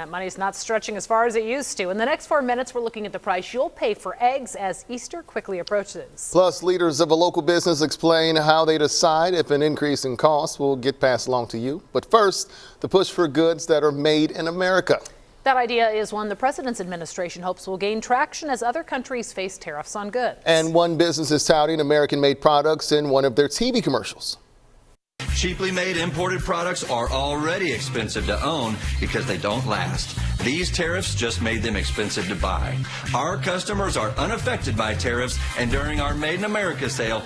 That money's not stretching as far as it used to. In the next 4 minutes, we're looking at the price you'll pay for eggs as Easter quickly approaches. Plus, leaders of a local business explain how they decide if an increase in costs will get passed along to you. But first, the push for goods that are made in America. That idea is one the president's administration hopes will gain traction as other countries face tariffs on goods. And one business is touting American-made products in one of their TV commercials. Cheaply made imported products are already expensive to own because they don't last. These tariffs just made them expensive to buy. Our customers are unaffected by tariffs, and during our Made in America sale.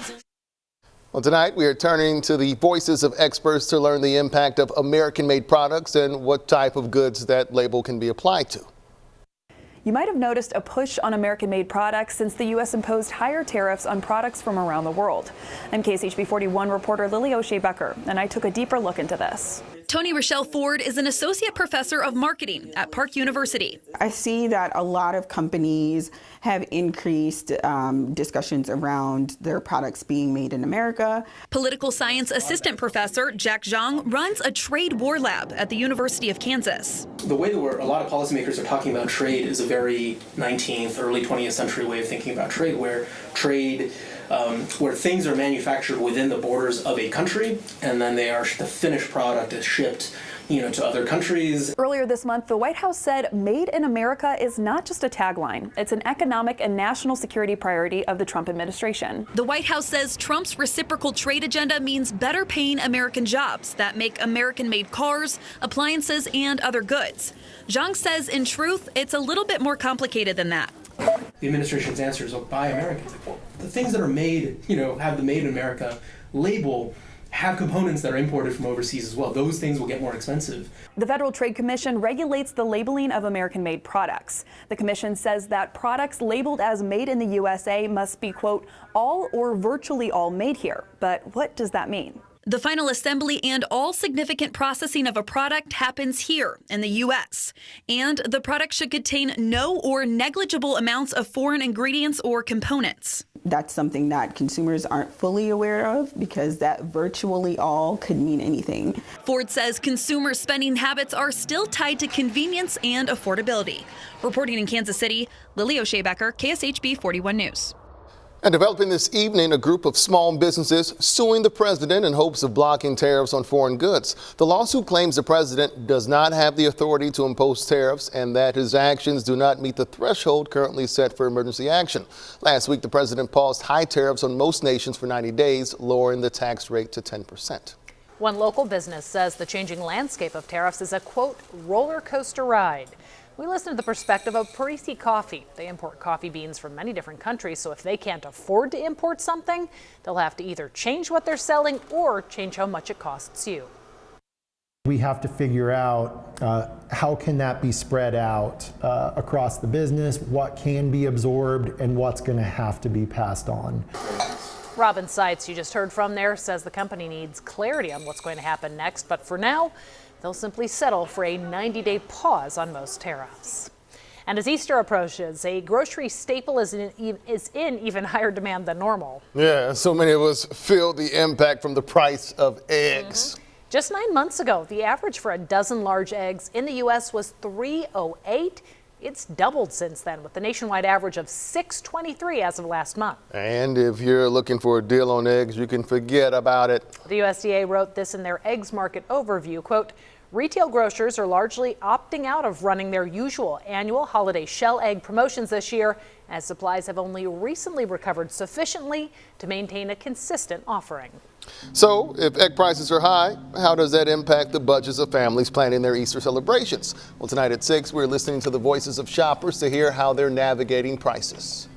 Well, tonight we are turning to the voices of experts to learn the impact of American-made products and what type of goods that label can be applied to. You might have noticed a push on American-made products since the U.S. imposed higher tariffs on products from around the world. I'm KSHB 41 reporter Lily O'Shea-Becker, and I took a deeper look into this. Toni Rochelle Ford is an associate professor of marketing at Park University. I see that a lot of companies have increased discussions around their products being made in America. Political science assistant professor Jack Zhang runs a trade war lab at the University of Kansas. The way that a lot of policymakers are talking about trade is a very 19th, early 20th century way of thinking about trade, where things are manufactured within the borders of a country, and then the finished product is shipped to other countries. Earlier this month, the White House said Made in America is not just a tagline. It's an economic and national security priority of the Trump administration. The White House says Trump's reciprocal trade agenda means better paying American jobs that make American-made cars, appliances, and other goods. Zhang says, in truth, it's a little bit more complicated than that. The administration's answer is, buy American. Well, the things that are made, have the Made in America label, have components that are imported from overseas as well. Those things will get more expensive. The Federal Trade Commission regulates the labeling of American-made products. The commission says that products labeled as made in the USA must be, quote, all or virtually all made here. But what does that mean? The final assembly and all significant processing of a product happens here in the U.S. And the product should contain no or negligible amounts of foreign ingredients or components. That's something that consumers aren't fully aware of because that virtually all could mean anything. Ford says consumer spending habits are still tied to convenience and affordability. Reporting in Kansas City, Lily O'Shea-Becker, KSHB 41 News. And developing this evening, a group of small businesses suing the president in hopes of blocking tariffs on foreign goods. The lawsuit claims the president does not have the authority to impose tariffs and that his actions do not meet the threshold currently set for emergency action. Last week, the president paused high tariffs on most nations for 90 days, lowering the tax rate to 10%. One local business says the changing landscape of tariffs is a, quote, roller coaster ride. We listen to the perspective of Parisi Coffee. They import coffee beans from many different countries, so if they can't afford to import something, they'll have to either change what they're selling or change how much it costs you. We have to figure out how can that be spread out across the business, what can be absorbed, and what's going to have to be passed on. Robin Seitz, you just heard from there, says the company needs clarity on what's going to happen next, but for now, they'll simply settle for a 90-day pause on most tariffs. And as Easter approaches, a grocery staple is in even higher demand than normal. Yeah, so many of us feel the impact from the price of eggs. Just 9 months ago, the average for a dozen large eggs in the U.S. was $3.08. It's doubled since then, with the nationwide average of $6.23 as of last month. And if you're looking for a deal on eggs, you can forget about it. The USDA wrote this in their eggs market overview, quote, retail grocers are largely opting out of running their usual annual holiday shell egg promotions this year, as supplies have only recently recovered sufficiently to maintain a consistent offering. So if egg prices are high, how does that impact the budgets of families planning their Easter celebrations? Well, tonight at 6, we're listening to the voices of shoppers to hear how they're navigating prices.